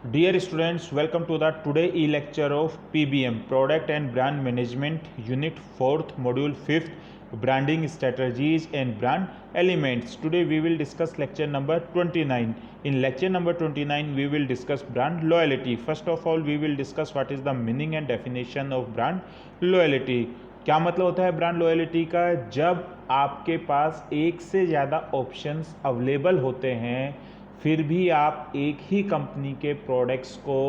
Dear students, welcome to the today e-lecture of PBM Product and Brand Management Unit 4th Module 5th Branding Strategies and Brand Elements. Today we will discuss lecture number 29. In lecture number 29 we will discuss brand loyalty. First of all we will discuss what is the meaning and definition of brand loyalty. क्या मतलब होता है brand loyalty का? जब आपके पास एक से ज़्यादा ऑप्शंस अवेलेबल होते हैं फिर भी आप एक ही कंपनी के प्रोडक्ट्स को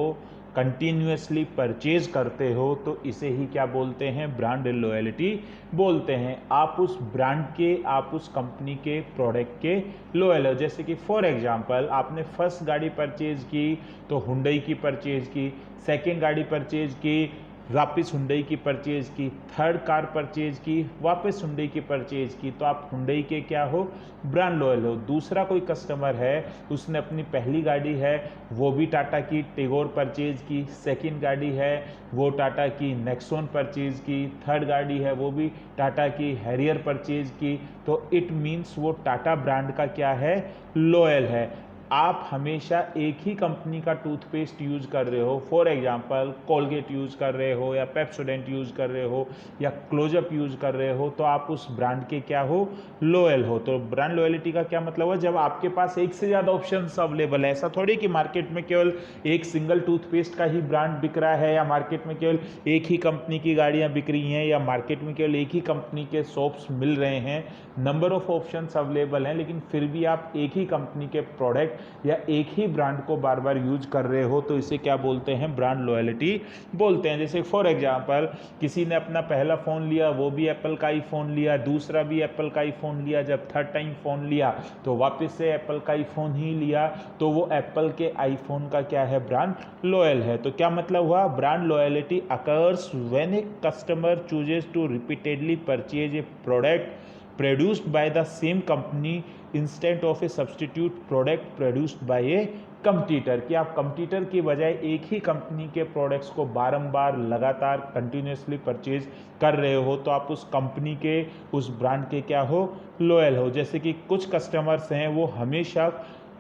कंटिन्यूसली परचेज करते हो तो इसे ही क्या बोलते हैं? ब्रांड लॉयल्टी बोलते हैं। आप उस ब्रांड के, आप उस कंपनी के प्रोडक्ट के लॉयल हो। जैसे कि फॉर एग्जांपल आपने फर्स्ट गाड़ी परचेज की तो हुंडई की परचेज की, सेकेंड गाड़ी परचेज की वापस हुंडई की परचेज की, थर्ड कार परचेज की वापस हुंडई की परचेज की, तो आप हुंडई के क्या हो? ब्रांड लॉयल हो। दूसरा कोई कस्टमर है, उसने अपनी पहली गाड़ी है वो भी टाटा की टिगोर परचेज की, सेकंड गाड़ी है वो टाटा की नेक्सॉन परचेज की, थर्ड गाड़ी है वो भी टाटा की हैरियर परचेज की, तो इट मीन्स वो टाटा ब्रांड का क्या है? लॉयल है। आप हमेशा एक ही कंपनी का टूथपेस्ट यूज कर रहे हो, फॉर एग्जांपल कोलगेट यूज कर रहे हो या पेप्सोडेंट यूज कर रहे हो या क्लोजअप यूज कर रहे हो, तो आप उस ब्रांड के क्या हो? लॉयल हो। तो ब्रांड लॉयल्टी का क्या मतलब है? जब आपके पास एक से ज़्यादा ऑप्शंस अवेलेबल है। ऐसा थोड़ी कि मार्केट में केवल एक सिंगल टूथपेस्ट का ही ब्रांड बिक रहा है, या मार्केट में केवल एक ही कंपनी की गाड़ियाँ बिक रही हैं, या मार्केट में केवल एक ही कंपनी के शॉप्स मिल रहे हैं। नंबर ऑफ ऑप्शंस अवेलेबल हैं, लेकिन फिर भी आप एक ही कंपनी के प्रोडक्ट या एक ही ब्रांड को बार बार यूज कर रहे हो, तो इसे क्या बोलते हैं? ब्रांड लॉयल्टी बोलते हैं। जैसे फॉर एग्जांपल किसी ने अपना पहला फ़ोन लिया वो भी एप्पल का ही फ़ोन लिया, दूसरा भी एप्पल का ही फ़ोन लिया, जब थर्ड टाइम फ़ोन लिया तो वापस से एप्पल का ही फ़ोन ही लिया, तो वो एप्पल के आईफोन का क्या है? ब्रांड लॉयल है। तो क्या मतलब हुआ? Brand loyalty occurs when a customer chooses to repeatedly purchase a product produced by the same company instead of a substitute product produced by a competitor. कि आप कंपटीटर की बजाय एक ही कंपनी के प्रोडक्ट्स को बारंबार लगातार कंटिन्यूसली परचेज कर रहे हो, तो आप उस कंपनी के, उस ब्रांड के क्या हो? लॉयल हो। जैसे कि कुछ कस्टमर्स हैं वो हमेशा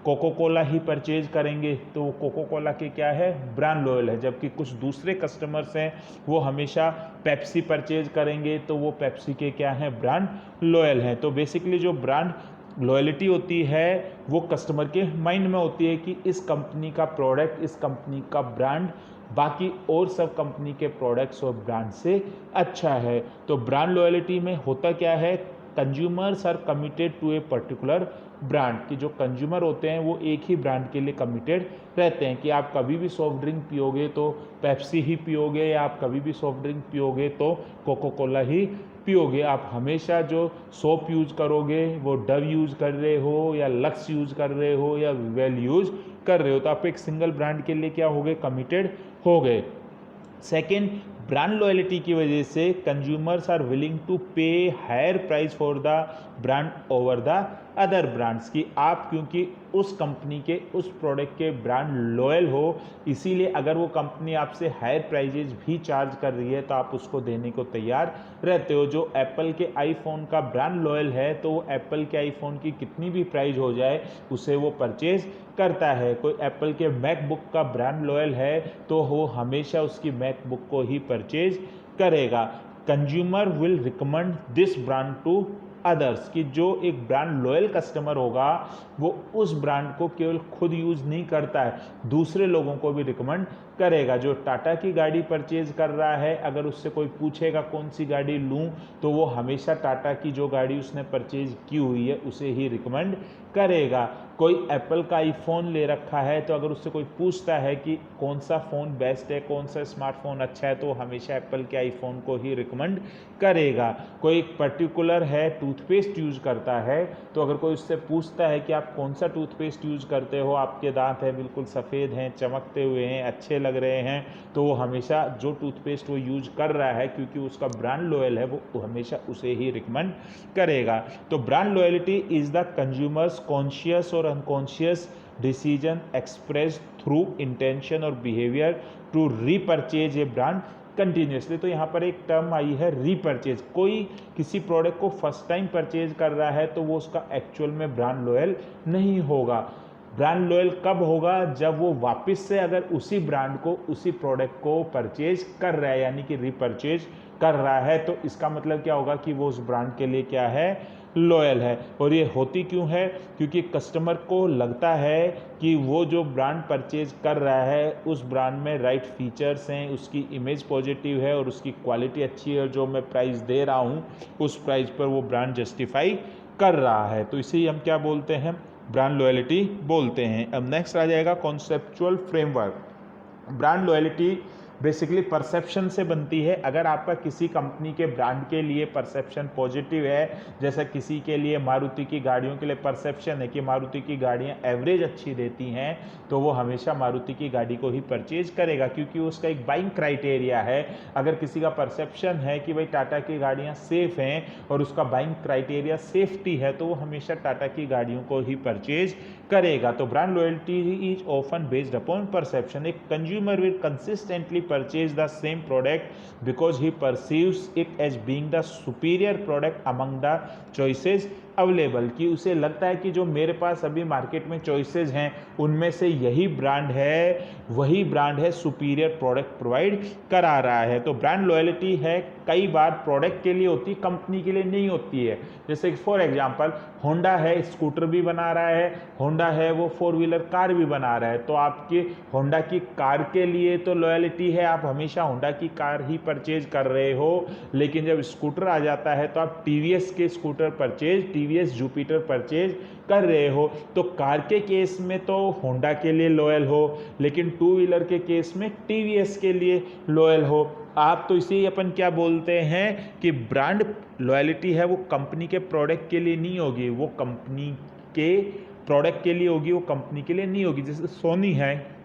कोको कोला ही परचेज करेंगे, तो वो कोको कोला के क्या है? ब्रांड लॉयल है। जबकि कुछ दूसरे कस्टमर्स हैं वो हमेशा पेप्सी परचेज करेंगे, तो वो पेप्सी के क्या हैं? ब्रांड लॉयल हैं। तो बेसिकली जो ब्रांड लॉयल्टी होती है वो कस्टमर के माइंड में होती है कि इस कंपनी का प्रोडक्ट, इस कंपनी का ब्रांड बाकी और सब कंपनी के प्रोडक्ट्स और ब्रांड से अच्छा है। तो ब्रांड लॉयल्टी में होता क्या है? Consumers are committed to a particular brand. कि जो कंज्यूमर होते हैं वो एक ही ब्रांड के लिए कमिटेड रहते हैं। कि आप कभी भी सॉफ्ट ड्रिंक पियोगे तो पेप्सी ही पियोगे, या आप कभी भी सॉफ्ट ड्रिंक पियोगे तो कोको कोला ही पियोगे। आप हमेशा जो सोप यूज करोगे वो डव यूज कर रहे हो या लक्स यूज कर रहे हो या वेल यूज कर रहे हो, तो आप एक सिंगल ब्रांड के लिए क्या हो गए? कमिटेड हो गए। सेकेंड, ब्रांड लॉयल्टी की वजह से consumers are willing to pay higher price for the brand over the other brands. की आप क्योंकि उस कंपनी के, उस प्रोडक्ट के ब्रांड लॉयल हो, इसीलिए अगर वो कंपनी आपसे हायर प्राइजेज भी चार्ज कर रही है तो आप उसको देने को तैयार रहते हो। जो एप्पल के आईफोन का ब्रांड लॉयल है तो वो एप्पल के आईफोन की कितनी भी प्राइस हो जाए उसे वो परचेज करता है। कोई एप्पल के मैकबुक का ब्रांड लॉयल है तो वो हमेशा उसकी मैकबुक को ही परचेज करेगा। Consumer will recommend this brand to others. कि जो एक ब्रांड लॉयल कस्टमर होगा वो उस ब्रांड को केवल खुद यूज नहीं करता है, दूसरे लोगों को भी रिकमेंड करेगा। जो टाटा की गाड़ी परचेज कर रहा है, अगर उससे कोई पूछेगा कौन सी गाड़ी लूं, तो वो हमेशा टाटा की जो गाड़ी उसने परचेज की हुई है उसे ही रिकमेंड करेगा। कोई एप्पल का आईफोन ले रखा है तो अगर उससे कोई पूछता है कि कौन सा फ़ोन बेस्ट है, कौन सा स्मार्टफोन अच्छा है, तो हमेशा एप्पल के आईफोन को ही रिकमेंड करेगा। कोई एक पर्टिकुलर है टूथपेस्ट यूज करता है, तो अगर कोई उससे पूछता है कि आप कौन सा टूथपेस्ट यूज करते हो, आपके दांत हैं बिल्कुल सफ़ेद हैं, चमकते हुए हैं, अच्छे लग रहे हैं, तो वो हमेशा जो टूथपेस्ट वो यूज कर रहा है क्योंकि उसका ब्रांड लॉयल है वो हमेशा उसे ही रिकमेंड करेगा। तो brand loyalty is the consumer's conscious और unconscious decision expressed through intention और behaviour to repurchase a brand continuously. तो यहाँ पर एक टर्म आई है रीपरचेज। कोई किसी प्रोडक्ट को फर्स्ट टाइम परचेज कर रहा है तो वो उसका एक्चुअल में ब्रांड लॉयल नहीं होगा। ब्रांड लॉयल कब होगा? जब वो वापस से अगर उसी ब्रांड को, उसी प्रोडक्ट को परचेज कर रहा है, यानी कि रीपरचेज कर रहा है, तो इसका मतलब क्या होगा कि वो उस ब्रांड के लिए क्या है? लॉयल है। और ये होती क्यों है? क्योंकि कस्टमर को लगता है कि वो जो ब्रांड परचेज कर रहा है उस ब्रांड में राइट फीचर्स हैं, उसकी इमेज पॉजिटिव है और उसकी क्वालिटी अच्छी है, और जो मैं प्राइस दे रहा हूँ उस प्राइस पर वो ब्रांड जस्टिफाई कर रहा है। तो इसे ही हम क्या बोलते हैं? ब्रांड लॉयल्टी बोलते हैं। अब नेक्स्ट आ जाएगा conceptual framework. Brand loyalty basically perception से बनती है। अगर आपका किसी कंपनी के ब्रांड के लिए परसेप्शन पॉजिटिव है, जैसा किसी के लिए मारुति की गाड़ियों के लिए परसेप्शन है कि मारुति की गाड़ियां एवरेज अच्छी देती हैं, तो वो हमेशा मारुति की गाड़ी को ही परचेज करेगा, क्योंकि उसका एक बाइंग क्राइटेरिया है। अगर किसी का परसेप्शन है कि भाई टाटा की गाड़ियाँ सेफ़ हैं और उसका बाइंग क्राइटेरिया सेफ्टी है, तो वो हमेशा टाटा की गाड़ियों को ही परचेज करेगा। तो brand loyalty is often based upon perception. एक consumer will consistently purchase the same product because he perceives it as being the superior product among the choices available, कि उसे लगता है कि जो मेरे पास अभी मार्केट में चॉइसेस हैं उनमें से यही ब्रांड है, वही ब्रांड है सुपीरियर प्रोडक्ट प्रोवाइड करा रहा है। तो ब्रांड लॉयल्टी है कई बार प्रोडक्ट के लिए होती, कंपनी के लिए नहीं होती है। जैसे फॉर एग्जांपल होंडा है, स्कूटर भी बना रहा है, होंडा है वो 4 व्हीलर कार भी बना रहा है, तो आपके होंडा की कार के लिए तो लॉयल्टी है, आप हमेशा होंडा की कार ही परचेज कर रहे हो। लेकिन जब स्कूटर आ जाता है तो आप टीवीएस के scooter purchase, TVS Jupiter purchase कर रहे हो। तो कार के केस में तो होंडा के लिए लॉयल हो, लेकिन टू व्हीलर के केस में टीवीएस के लिए लॉयल हो आप। तो इसे अपन क्या बोलते हैं कि ब्रांड लॉयल्टी है वो कंपनी के प्रोडक्ट के लिए नहीं होगी, वो कंपनी के प्रोडक्ट के लिए होगी, वो कंपनी के लिए नहीं होगी। जैसे सोनी है,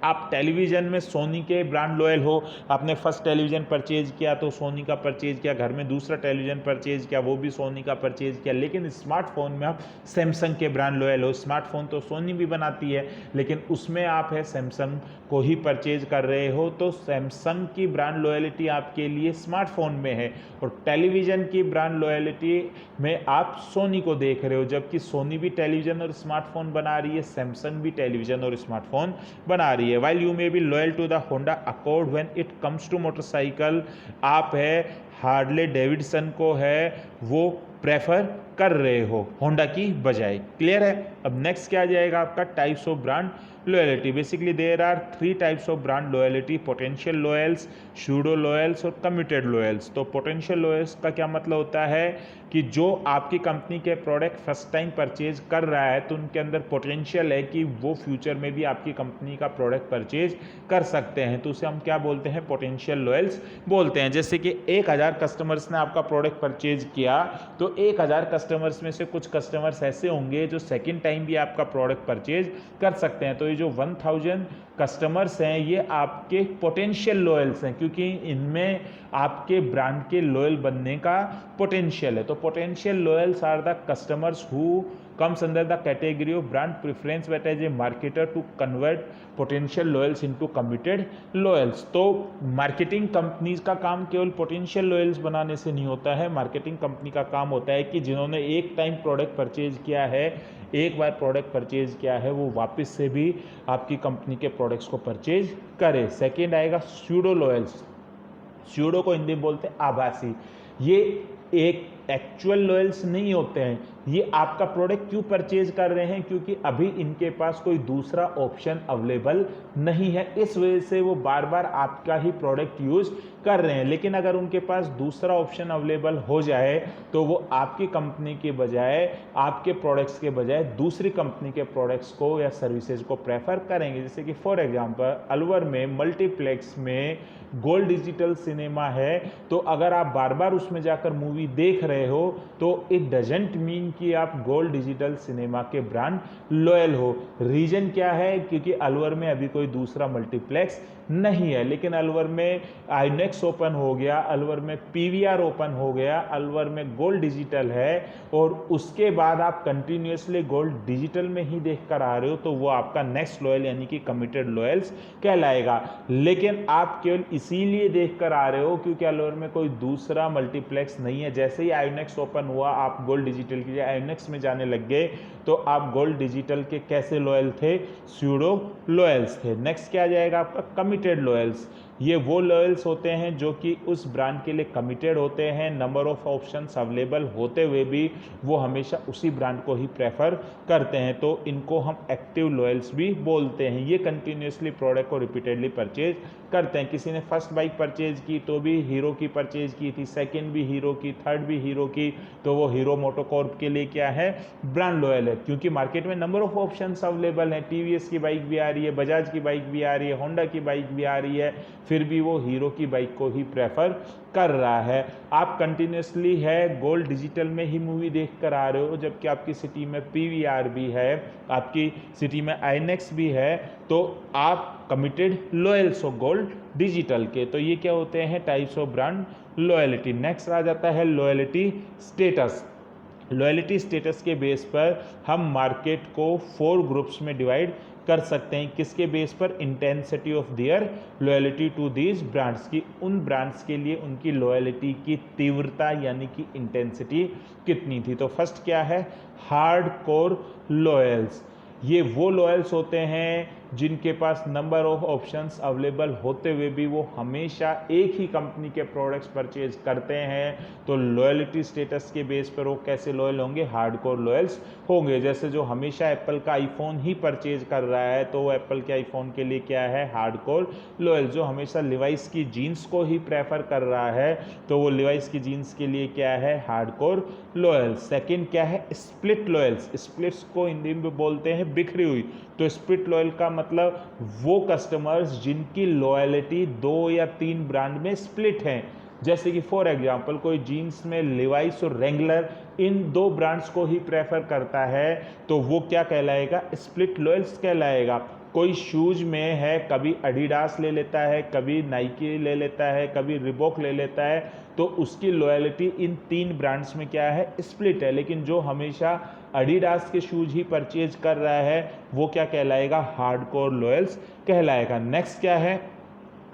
आप टेलीविज़न में सोनी के ब्रांड लॉयल हो, आपने फर्स्ट टेलीविज़न परचेज किया तो सोनी का परचेज किया, घर में दूसरा टेलीविज़न परचेज किया वो भी सोनी का परचेज किया। लेकिन स्मार्टफोन में आप सैमसंग के ब्रांड लॉयल हो, स्मार्टफोन तो सोनी भी बनाती है लेकिन उसमें आप है सैमसंग को ही परचेज कर रहे हो, तो सैमसंग की ब्रांड लॉयल्टी आपके लिए स्मार्टफोन में है, और टेलीविज़न की ब्रांड लॉयल्टी में आप सोनी को देख रहे हो। जबकि सोनी भी टेलीविज़न और स्मार्टफोन बना रही है, सैमसंग भी टेलीविज़न और स्मार्टफोन बना रही है। While you may be loyal to the Honda Accord when it comes to motorcycle, आप है हार्ले डेविडसन को है वो प्रेफर कर रहे हो होंडा की बजाय। क्लियर है? अब नेक्स्ट क्या आ जाएगा आपका? Types of brand loyalty. Basically there are 3 types of brand loyalty, potential loyals, pseudo loyals और कमिटेड लॉयल्स। तो पोटेंशियल लॉयल्स का क्या मतलब होता है कि जो आपकी कंपनी के प्रोडक्ट फर्स्ट टाइम परचेज कर रहा है तो उनके अंदर पोटेंशियल है कि वो फ्यूचर में भी आपकी कंपनी का प्रोडक्ट परचेज कर सकते हैं, तो उसे हम क्या बोलते हैं? पोटेंशियल लॉयल्स बोलते हैं। जैसे कि 1000 कस्टमर्स ने आपका प्रोडक्ट परचेज किया तो 1000 कस्टमर्स में से कुछ कस्टमर्स ऐसे होंगे जो सेकेंड टाइम भी आपका प्रोडक्ट परचेज कर सकते हैं। तो ये जो 1000 कस्टमर्स हैं ये आपके पोटेंशियल लॉयल्स हैं, क्योंकि इनमें आपके ब्रांड के लॉयल बनने का पोटेंशियल है। तो potential loyals are the customers who comes under the category of brand preference but as a marketer to convert potential loyals into committed loyals। तो मार्केटिंग कंपनीज का काम केवल पोटेंशियल लॉयल्स बनाने से नहीं होता है। मार्केटिंग कंपनी का काम होता है कि जिन्होंने एक टाइम प्रोडक्ट परचेज किया है, एक बार प्रोडक्ट परचेज किया है, वो वापस से भी आपकी कंपनी के प्रोडक्ट्स को परचेज करे। सेकेंड आएगा सूडो लॉयल्स। सूडो को हिंदी में बोलते हैं आभासी। ये एक एक्चुअल लॉयल्स नहीं होते हैं, ये आपका प्रोडक्ट क्यों परचेज कर रहे हैं? क्योंकि अभी इनके पास कोई दूसरा ऑप्शन अवेलेबल नहीं है, इस वजह से वो बार बार आपका ही प्रोडक्ट यूज कर रहे हैं। लेकिन अगर उनके पास दूसरा ऑप्शन अवेलेबल हो जाए तो वो आपकी कंपनी के बजाय, आपके प्रोडक्ट्स के बजाय दूसरी कंपनी के प्रोडक्ट्स को या सर्विसेज को प्रेफर करेंगे। जैसे कि फॉर एग्जांपल अलवर में मल्टीप्लेक्स में गोल्ड डिजिटल सिनेमा है, तो अगर आप बार बार उसमें जाकर मूवी देख रहे हो तो इट डजेंट मीन कि आप गोल्ड डिजिटल सिनेमा के ब्रांड लॉयल हो। रीजन क्या है? क्योंकि अलवर में अभी कोई दूसरा मल्टीप्लेक्स नहीं है, लेकिन अलवर में आईनॉक्स ओपन हो गया, अलवर में पीवीआर ओपन हो गया, अलवर में गोल्ड डिजिटल है, और उसके बाद आप कंटिन्यूसली गोल्ड डिजिटल में ही देख कर आ रहे हो, तो वो आपका नेक्स्ट लॉयल यानी कि कमिटेड लॉयल्स कहलाएगा। लेकिन आप केवल इसीलिए देख कर आ रहे हो क्योंकि अलवर में कोई दूसरा मल्टीप्लेक्स नहीं है। जैसे ही आईनॉक्स ओपन हुआ आप गोल्ड डिजिटल के लिए आयोनेक्स में जाने लग गए तो आप गोल्ड डिजिटल के कैसे लॉयल थे, स्यूडो लॉयल्स थे। नेक्स्ट क्या आ जाएगा आपका कमिटेड लॉयल्स। ये वो लॉयल्स होते हैं जो कि उस ब्रांड के लिए कमिटेड होते हैं, नंबर ऑफ ऑप्शंस अवेलेबल होते हुए भी वो हमेशा उसी ब्रांड को ही प्रेफर करते हैं, तो इनको हम एक्टिव लॉयल्स भी बोलते हैं। ये कंटिन्यूसली प्रोडक्ट को रिपीटेडली परचेज करते हैं। किसी ने फर्स्ट बाइक परचेज की तो भी हीरो की परचेज की थी, सेकंड भी हीरो की, थर्ड भी हीरो की, तो वो हीरो मोटोकॉर्प के लिए क्या है, ब्रांड लॉयल है, क्योंकि मार्केट में नंबर ऑफ ऑप्शंस अवेलेबल हैं। टीवीएस की बाइक भी आ रही है, बजाज की बाइक भी आ रही है, होंडा की बाइक भी आ रही है, फिर भी वो हीरो की बाइक को ही प्रेफर कर रहा है। आप कंटिन्यूसली है गोल्ड डिजिटल में ही मूवी देख कर आ रहे हो, जबकि आपकी सिटी में पीवीआर भी है, आपकी सिटी में आईनेक्स भी है, तो आप कमिटेड लॉयल्स हो गोल्ड डिजिटल के। तो ये क्या होते हैं, types of brand loyalty. Next आ जाता है लॉयल्टी स्टेटस। लॉयल्टी स्टेटस के बेस पर हम मार्केट को 4 ग्रुप्स में डिवाइड कर सकते हैं। किसके बेस पर, intensity of their loyalty to these brands की, उन ब्रांड्स के लिए उनकी लॉयल्टी की तीव्रता यानी कि इंटेंसिटी कितनी थी। तो फर्स्ट क्या है, हार्ड कोर लॉयल्स। ये वो लॉयल्स होते हैं जिनके पास नंबर ऑफ ऑप्शंस अवेलेबल होते हुए भी वो हमेशा एक ही कंपनी के प्रोडक्ट्स परचेज करते हैं। तो लॉयल्टी स्टेटस के बेस पर वो कैसे लॉयल होंगे, हार्डकोर लॉयल्स होंगे। जैसे जो हमेशा एप्पल का आईफोन ही परचेज कर रहा है तो वो एप्पल के आईफोन के लिए क्या है, हार्डकोर लॉयल। जो हमेशा लिवाइस की जीन्स को ही प्रेफर कर रहा है तो वो लिवाइस की जीन्स के लिए क्या है, हार्डकोर लॉयल। सेकेंड क्या है, स्प्लिट लॉयल्स। स्प्लिट्स को हिंदी में बोलते हैं बिखरी हुई। तो स्प्लिट लॉयल का मतलब वो कस्टमर्स जिनकी लॉयल्टी 2 या 3 ब्रांड में स्प्लिट हैं। जैसे कि फॉर एग्जांपल कोई जीन्स में लिवाइस और रेंगुलर इन 2 ब्रांड्स को ही प्रेफर करता है तो वो क्या कहलाएगा, स्प्लिट लॉयल्स कहलाएगा। कोई शूज में है, कभी एडिडास ले लेता है, कभी नाइकी ले लेता है, कभी रिबॉक ले लेता है, तो उसकी लॉयल्टी इन 3 ब्रांड्स में क्या है, स्प्लिट है। लेकिन जो हमेशा एडिडास के शूज ही परचेज कर रहा है वो क्या कहलाएगा, हार्डकोर लॉयल्स कहलाएगा। नेक्स्ट क्या है,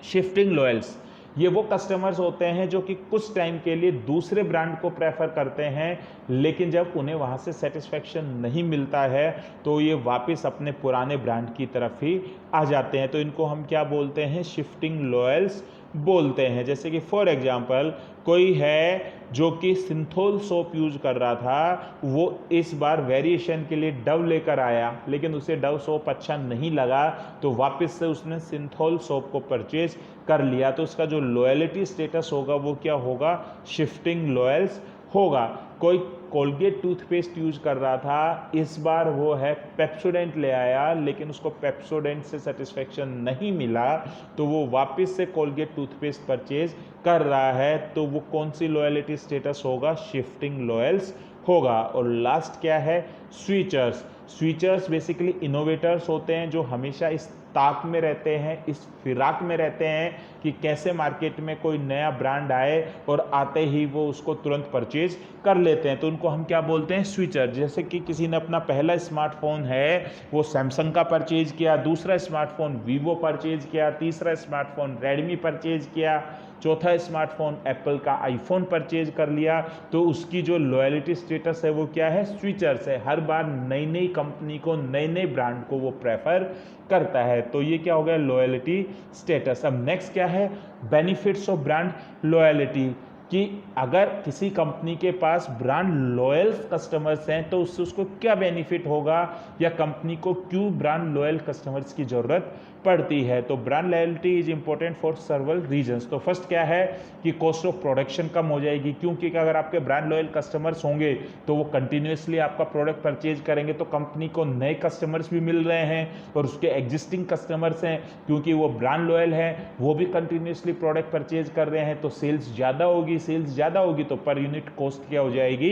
शिफ्टिंग लॉयल्स। ये वो कस्टमर्स होते हैं जो कि कुछ टाइम के लिए दूसरे ब्रांड को प्रेफर करते हैं, लेकिन जब उन्हें वहाँ से सेटिस्फैक्शन नहीं मिलता है तो ये वापस अपने पुराने ब्रांड की तरफ ही आ जाते हैं। तो इनको हम क्या बोलते हैं, शिफ्टिंग लॉयल्स बोलते हैं। जैसे कि फॉर एग्जांपल कोई है जो कि सिंथोल सोप यूज कर रहा था, वो इस बार वेरिएशन के लिए डव लेकर आया, लेकिन उसे डव सोप अच्छा नहीं लगा तो वापस से उसने सिंथोल सोप को परचेज कर लिया। तो उसका जो लॉयल्टी स्टेटस होगा वो क्या होगा, शिफ्टिंग लॉयल्स होगा। कोई कोलगेट टूथपेस्ट यूज कर रहा था, इस बार वो है पेप्सोडेंट ले आया, लेकिन उसको पेप्सोडेंट से सेटिस्फेक्शन नहीं मिला तो वो वापस से कोलगेट टूथपेस्ट परचेज कर रहा है, तो वो कौन सी लॉयल्टी स्टेटस होगा, शिफ्टिंग लॉयल्स होगा। और लास्ट क्या है, स्विचर्स। स्विचर्स बेसिकली इनोवेटर्स होते हैं जो हमेशा इस ताक में रहते हैं, इस फिराक में रहते हैं कि कैसे मार्केट में कोई नया ब्रांड आए और आते ही वो उसको तुरंत परचेज कर लेते हैं। तो उनको हम क्या बोलते हैं, स्विचर। जैसे कि किसी ने अपना पहला स्मार्टफोन है वो सैमसंग का परचेज किया, दूसरा स्मार्टफोन वीवो परचेज किया, तीसरा स्मार्टफोन रेडमी परचेज किया, चौथा स्मार्टफोन एप्पल का आईफोन परचेज कर लिया, तो उसकी जो लॉयल्टी स्टेटस है वो क्या है, स्विचर्स है। हर बार नई नई कंपनी को, नए नए ब्रांड को वो प्रेफर करता है। तो ये क्या हो गया, लॉयल्टी स्टेटस। अब नेक्स्ट क्या है, बेनिफिट्स ऑफ ब्रांड लॉयल्टी, कि अगर किसी कंपनी के पास ब्रांड लॉयल कस्टमर्स हैं तो उससे उसको क्या बेनिफिट होगा, या कंपनी को क्यों ब्रांड लॉयल कस्टमर्स की ज़रूरत पड़ती है। तो brand loyalty is important for सर्वल reasons. तो फर्स्ट क्या है कि कॉस्ट ऑफ प्रोडक्शन कम हो जाएगी, क्योंकि अगर आपके ब्रांड लॉयल कस्टमर्स होंगे तो वो कंटिन्यूसली आपका प्रोडक्ट परचेज करेंगे, तो कंपनी को नए कस्टमर्स भी मिल रहे हैं और उसके एग्जिस्टिंग कस्टमर्स हैं क्योंकि वो ब्रांड लॉयल है वो भी कंटिन्यूसली प्रोडक्ट परचेज कर रहे हैं, तो सेल्स ज़्यादा होगी। सेल्स ज़्यादा होगी तो पर यूनिट कॉस्ट क्या हो जाएगी,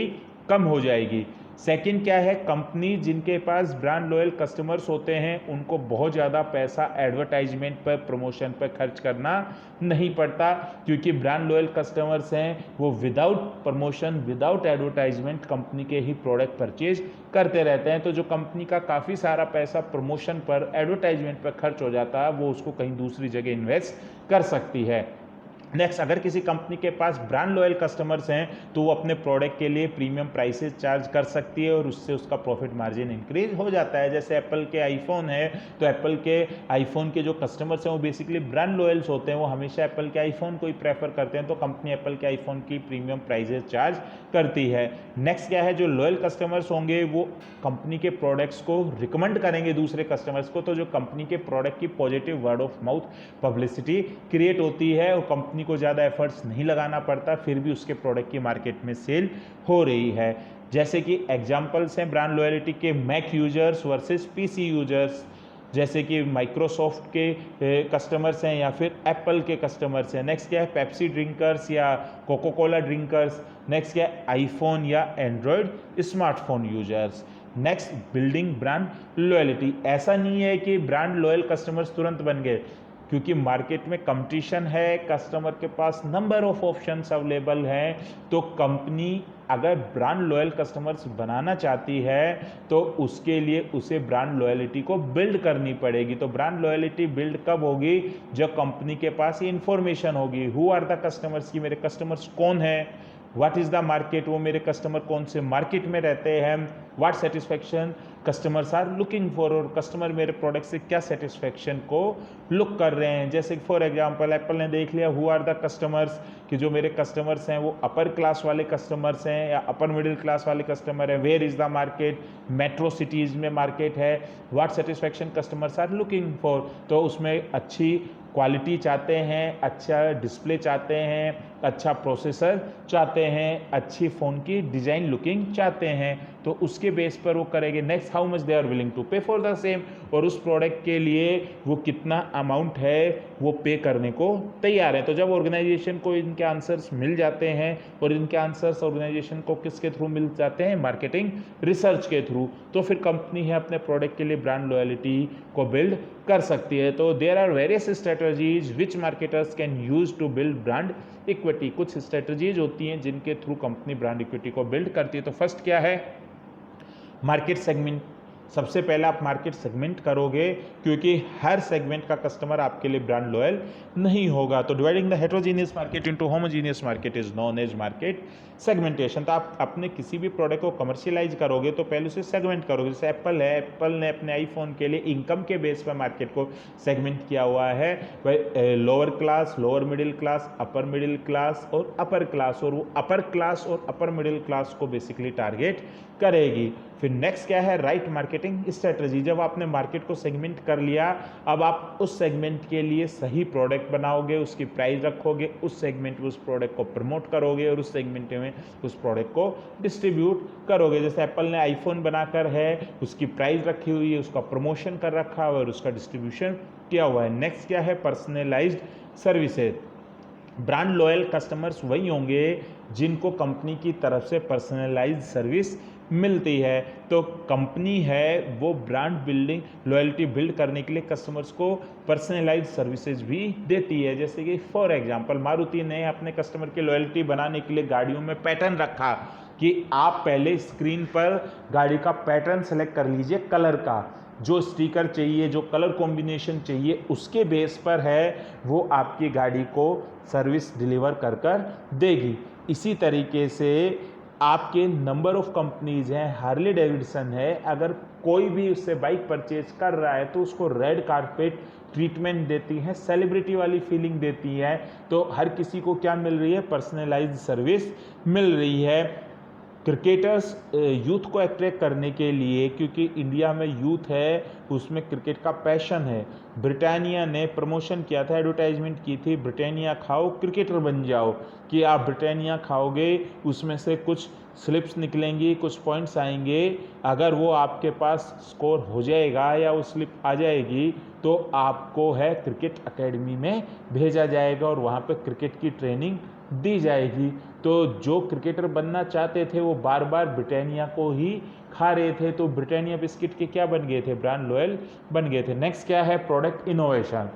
कम हो जाएगी। सेकंड क्या है, कंपनी जिनके पास ब्रांड लॉयल कस्टमर्स होते हैं उनको बहुत ज़्यादा पैसा एडवर्टाइजमेंट पर, प्रमोशन पर खर्च करना नहीं पड़ता, क्योंकि ब्रांड लॉयल कस्टमर्स हैं वो without promotion, without advertisement company के ही प्रोडक्ट परचेज करते रहते हैं। तो जो कंपनी का काफ़ी सारा पैसा प्रमोशन पर, एडवर्टाइजमेंट पर खर्च हो जाता है वो उसको कहीं दूसरी जगह इन्वेस्ट कर सकती है। नेक्स्ट, अगर किसी कंपनी के पास ब्रांड लॉयल कस्टमर्स हैं तो वो अपने प्रोडक्ट के लिए प्रीमियम प्राइसेस चार्ज कर सकती है और उससे उसका प्रॉफिट मार्जिन इंक्रीज हो जाता है। जैसे एप्पल के आईफोन है, तो एप्पल के आईफोन के जो कस्टमर्स हैं वो बेसिकली ब्रांड लॉयल्स होते हैं, वो हमेशा एप्पल के आईफोन को ही प्रेफर करते हैं, तो कंपनी एप्पल के आईफोन की प्रीमियम प्राइसेस चार्ज करती है। नेक्स्ट क्या है, जो लॉयल कस्टमर्स होंगे वो कंपनी के प्रोडक्ट्स को रिकमेंड करेंगे दूसरे कस्टमर्स को, तो जो कंपनी के प्रोडक्ट की positive word of mouth publicity create होती है और कंपनी को ज़्यादा एफर्ट्स नहीं लगाना पड़ता, फिर भी उसके प्रोडक्ट की मार्केट में सेल हो रही है। जैसे कि एग्जांपल्स हैं ब्रांड लॉयल्टी के, Mac users versus PC users, जैसे कि माइक्रोसॉफ्ट के कस्टमर्स हैं या फिर एप्पल के कस्टमर्स हैं। नेक्स्ट क्या है, पेप्सी ड्रिंकर्स या कोको कोला ड्रिंकर्स। नेक्स्ट क्या है, आईफोन या Android smartphone users. Next, building brand loyalty. ऐसा नहीं है कि ब्रांड लॉयल कस्टमर्स तुरंत बन गए, क्योंकि मार्केट में कंपटीशन है, कस्टमर के पास नंबर ऑफ ऑप्शंस अवेलेबल हैं, तो कंपनी अगर ब्रांड लॉयल कस्टमर्स बनाना चाहती है तो उसके लिए उसे ब्रांड लॉयल्टी को बिल्ड करनी पड़ेगी। तो ब्रांड लॉयल्टी बिल्ड कब होगी, जब कंपनी के पास ये इंफॉर्मेशन होगी, हु आर द कस्टमर्स, की मेरे कस्टमर्स कौन है, व्हाट इज़ द मार्केट, वो मेरे कस्टमर कौन से मार्केट में रहते हैं, what satisfaction customers are looking for, और कस्टमर मेरे प्रोडक्ट से क्या सेटिस्फैक्शन को लुक कर रहे हैं। जैसे फॉर एग्जांपल एप्पल ने देख लिया हु आर द कस्टमर्स, कि जो मेरे कस्टमर्स हैं वो अपर क्लास वाले कस्टमर्स हैं या अपर मिडिल क्लास वाले कस्टमर हैं, where is the market, metro cities में मार्केट है, what satisfaction customers are looking for, तो उसमें अच्छी क्वालिटी चाहते हैं, अच्छा डिस्प्ले चाहते हैं, अच्छा प्रोसेसर चाहते हैं, अच्छी फ़ोन की डिज़ाइन लुकिंग चाहते हैं, तो उसके बेस पर वो करेंगे। Next, how much they are willing to pay for the same, और उस प्रोडक्ट के लिए वो कितना अमाउंट है वो पे करने को तैयार है। तो जब ऑर्गेनाइजेशन को इनके आंसर्स मिल जाते हैं, और इनके आंसर्स ऑर्गेनाइजेशन को किसके थ्रू मिल जाते हैं, मार्केटिंग रिसर्च के थ्रू, तो फिर कंपनी है अपने प्रोडक्ट के लिए ब्रांड लॉयल्टी को बिल्ड कर सकती है। तो there are various strategies which marketers can use to build brand equity. कुछ स्ट्रेटजीज होती हैं जिनके थ्रू कंपनी ब्रांड इक्विटी को बिल्ड करती है। तो फर्स्ट क्या है, मार्केट सेगमेंट। सबसे पहले आप मार्केट सेगमेंट करोगे, क्योंकि हर सेगमेंट का कस्टमर आपके लिए ब्रांड लॉयल नहीं होगा। तो dividing the heterogeneous market into homogeneous market is known as market segmentation. तो आप अपने किसी भी प्रोडक्ट को कमर्शियलाइज करोगे तो पहले उसे सेगमेंट करोगे। जैसे एप्पल है, एप्पल ने अपने आईफोन के लिए इनकम के बेस पर मार्केट को सेगमेंट किया हुआ है, वह lower class, lower middle class, अपर मिडिल क्लास और अपर क्लास, और वो अपर क्लास और अपर मिडिल क्लास को बेसिकली टारगेट करेगी। फिर नेक्स्ट क्या है, राइट मार्केटिंग स्ट्रेटजी। जब आपने मार्केट को सेगमेंट कर लिया, अब आप उस सेगमेंट के लिए सही प्रोडक्ट बनाओगे, उसकी प्राइस रखोगे, उस सेगमेंट में उस प्रोडक्ट को प्रमोट करोगे और उस सेगमेंट में उस प्रोडक्ट को डिस्ट्रीब्यूट करोगे। जैसे एप्पल ने आईफोन बनाकर है, उसकी प्राइस रखी हुई है, उसका प्रमोशन कर रखा है और उसका डिस्ट्रीब्यूशन किया हुआ है। नेक्स्ट क्या है, personalised services. Brand loyal customers वही होंगे जिनको कंपनी की तरफ से पर्सनलाइज्ड सर्विस मिलती है। तो कंपनी है वो ब्रांड बिल्डिंग लॉयल्टी बिल्ड करने के लिए कस्टमर्स को पर्सनलाइज्ड सर्विसेज भी देती है। जैसे कि फॉर एग्जांपल मारुति ने अपने कस्टमर की लॉयल्टी बनाने के लिए गाड़ियों में पैटर्न रखा कि आप पहले स्क्रीन पर गाड़ी का पैटर्न सेलेक्ट कर लीजिए, कलर का जो स्टिकर चाहिए, जो कलर कॉम्बिनेशन चाहिए, उसके बेस पर है वो आपकी गाड़ी को सर्विस डिलीवर कर कर देगी। इसी तरीके से आपके नंबर ऑफ कंपनीज हैं, हार्ले डेविडसन है, अगर कोई भी उससे बाइक परचेज कर रहा है तो उसको रेड कारपेट ट्रीटमेंट देती हैं, सेलिब्रिटी वाली फीलिंग देती है। तो हर किसी को क्या मिल रही है, पर्सनलाइज्ड सर्विस मिल रही है। क्रिकेटर्स यूथ को अट्रैक्ट करने के लिए, क्योंकि इंडिया में यूथ है उसमें क्रिकेट का पैशन है, ब्रिटानिया ने प्रमोशन किया था, एडवर्टाइजमेंट की थी, ब्रिटानिया खाओ क्रिकेटर बन जाओ, कि आप ब्रिटानिया खाओगे उसमें से कुछ स्लिप्स निकलेंगी, कुछ पॉइंट्स आएंगे, अगर वो आपके पास स्कोर हो जाएगा या वो स्लिप आ जाएगी तो आपको है क्रिकेट एकेडमी में भेजा जाएगा और वहाँ पे क्रिकेट की ट्रेनिंग दी जाएगी। तो जो क्रिकेटर बनना चाहते थे वो बार बार ब्रिटानिया को ही खा रहे थे, तो ब्रिटानिया बिस्किट के क्या बन गए थे, ब्रांड लॉयल बन गए थे। नेक्स्ट क्या है, प्रोडक्ट इनोवेशन।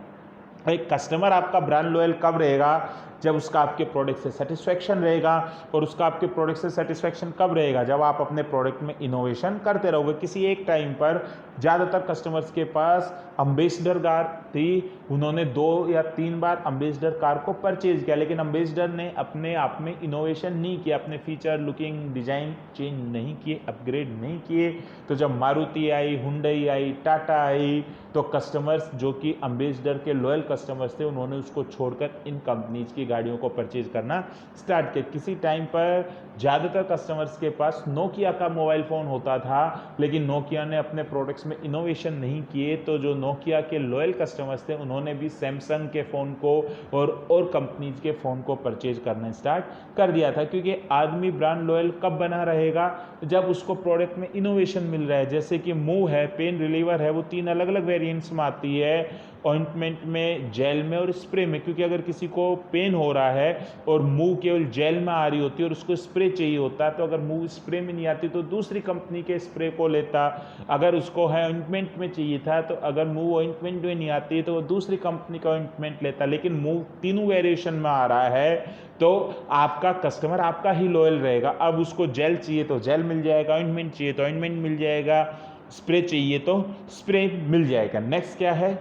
एक कस्टमर आपका ब्रांड लॉयल कब रहेगा? जब उसका आपके प्रोडक्ट से सेटिस्फेक्शन रहेगा। और उसका आपके प्रोडक्ट से सेटिस्फेक्शन कब रहेगा? जब आप अपने प्रोडक्ट में इनोवेशन करते रहोगे। किसी एक टाइम पर ज़्यादातर कस्टमर्स के पास अम्बेसडर कार थी, उन्होंने 2 या 3 बार अम्बेसडर कार को परचेज किया, लेकिन अम्बेसडर ने अपने आप में इनोवेशन नहीं किया, अपने फीचर, लुकिंग, डिज़ाइन चेंज नहीं किए, अपग्रेड नहीं किए। तो जब मारुति आई, हुंडई आई, टाटा आई, तो कस्टमर्स जो कि अम्बेसडर के लॉयल कस्टमर्स थे, उन्होंने उसको छोड़कर इन कंपनीज की गाड़ियों को परचेज करना स्टार्ट किया। किसी टाइम पर ज़्यादातर कस्टमर्स के पास नोकिया का मोबाइल फ़ोन होता था, लेकिन नोकिया ने अपने प्रोडक्ट्स में इनोवेशन नहीं किए। तो जो नोकिया के लॉयल कस्टमर्स थे, उन्होंने भी सैमसंग के फ़ोन को और कंपनीज के फ़ोन को परचेज करना स्टार्ट कर दिया था। क्योंकि आदमी ब्रांड लॉयल कब बना रहेगा? जब उसको प्रोडक्ट में इनोवेशन मिल रहा है। जैसे कि मूव है, पेन रिलीवर है, वो 3 अलग अलग वेरिएंट्स में आती है, ऑइंटमेंट में, जेल में और स्प्रे में। क्योंकि अगर किसी को पेन हो रहा है और मूव केवल जेल में आ रही होती है और उसको स्प्रे चाहिए होता है, तो अगर मूव स्प्रे में नहीं आती तो दूसरी कंपनी के स्प्रे को लेता। अगर उसको है ऑइंटमेंट में चाहिए था, तो अगर मूव ऑइंटमेंट में नहीं आती तो वो दूसरी कंपनी का ऑइंटमेंट लेता। लेकिन मूव तीनों वेरिएशन में आ रहा है, तो आपका कस्टमर आपका ही लॉयल रहेगा। अब उसको जेल चाहिए तो जेल मिल जाएगा, ऑइंटमेंट चाहिए तो ऑइंटमेंट मिल जाएगा, स्प्रे चाहिए तो स्प्रे मिल जाएगा। नेक्स्ट क्या है?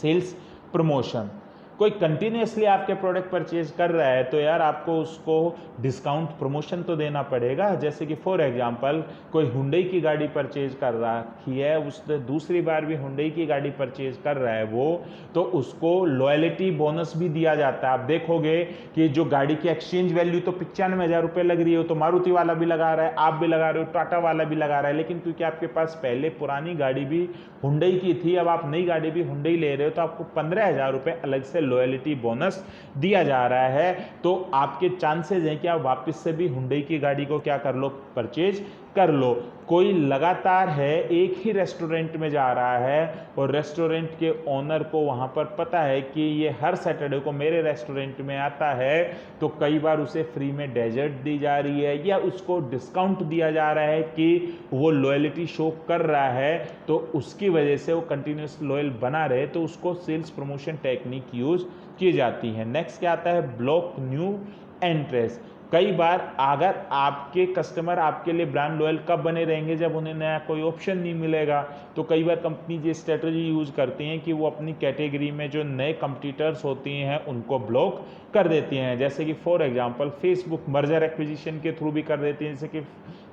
Sales promotion. कोई कंटिन्यूसली आपके प्रोडक्ट परचेज कर रहा है, तो यार आपको उसको डिस्काउंट प्रमोशन तो देना पड़ेगा। जैसे कि फॉर एग्जांपल कोई हुंडई की गाड़ी परचेज कर रखी है, उसने दूसरी बार भी हुंडई की गाड़ी परचेज कर रहा है वो, तो उसको लॉयल्टी बोनस भी दिया जाता है। आप देखोगे कि जो गाड़ी की एक्सचेंज वैल्यू तो 95,000 रुपये लग रही हो, तो मारुति वाला भी लगा रहा है, आप भी लगा रहे हो, टाटा वाला भी लगा रहा है, लेकिन क्योंकि आपके पास पहले पुरानी गाड़ी भी हुंडई की थी, अब आप नई गाड़ी भी हुंडई ले रहे हो, तो आपको 15,000 रुपये अलग से लॉयल्टी बोनस दिया जा रहा है। तो आपके चांसेस हैं कि आप वापस से भी हुंडई की गाड़ी को क्या कर लो? परचेज कर लो। कोई लगातार है एक ही रेस्टोरेंट में जा रहा है और रेस्टोरेंट के ओनर को वहाँ पर पता है कि ये हर सैटरडे को मेरे रेस्टोरेंट में आता है, तो कई बार उसे फ्री में डेजर्ट दी जा रही है या उसको डिस्काउंट दिया जा रहा है कि वो लॉयल्टी शो कर रहा है, तो उसकी वजह से वो कंटिन्यूस लॉयल बना रहे, तो उसको सेल्स प्रमोशन टेक्निक यूज की जाती है। नेक्स्ट क्या आता है? Block new entrance. कई बार अगर आपके कस्टमर आपके लिए ब्रांड लॉयल कब बने रहेंगे? जब उन्हें नया कोई ऑप्शन नहीं मिलेगा। तो कई बार कंपनी ये स्ट्रेटजी यूज करती हैं कि वो अपनी कैटेगरी में जो नए कंपटीटर्स होती हैं उनको ब्लॉक कर देती हैं। जैसे कि for example Facebook merger acquisition के थ्रू भी कर देती हैं। जैसे कि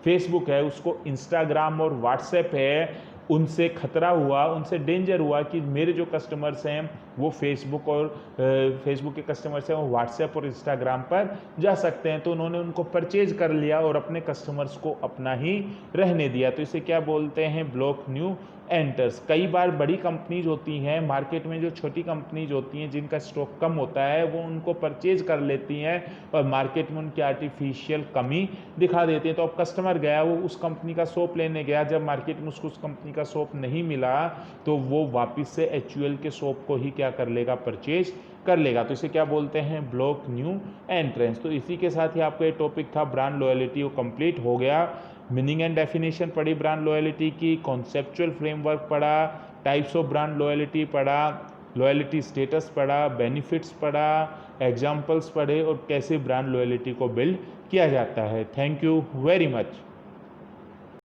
फेसबुक है, उसको इंस्टाग्राम और व्हाट्सएप है, उनसे खतरा हुआ, उनसे डेंजर हुआ कि मेरे जो कस्टमर्स हैं वो फेसबुक और फेसबुक के कस्टमर्स हैं वो व्हाट्सएप और इंस्टाग्राम पर जा सकते हैं, तो उन्होंने उनको परचेज कर लिया और अपने कस्टमर्स को अपना ही रहने दिया। तो इसे क्या बोलते हैं? Block new enters. कई बार बड़ी कंपनीज होती हैं मार्केट में, जो छोटी कंपनीज होती हैं जिनका स्टॉक कम होता है, वो उनको परचेज कर लेती हैं और मार्केट में उनकी आर्टिफिशियल कमी दिखा देती हैं। तो अब कस्टमर गया, वो उस कंपनी का सोप लेने गया, जब मार्केट में उसको उस कंपनी का सोप नहीं मिला, तो वो वापस से HUL के सोप को ही क्या कर लेगा? परचेज कर लेगा। तो इसे क्या बोलते हैं? Block new entrance. तो इसी के साथ ही आपका ये टॉपिक था ब्रांड लॉयल्टी, वो कंप्लीट हो गया। मीनिंग एंड डेफिनेशन पढ़ी ब्रांड लॉयल्टी की, कॉन्सेप्चुअल फ्रेमवर्क पढ़ा, टाइप्स ऑफ ब्रांड लॉयल्टी पढ़ा, लॉयल्टी स्टेटस पढ़ा, बेनिफिट्स पढ़ा, एग्जाम्पल्स पढ़े और कैसे ब्रांड लॉयल्टी को बिल्ड किया जाता है। Thank you very much.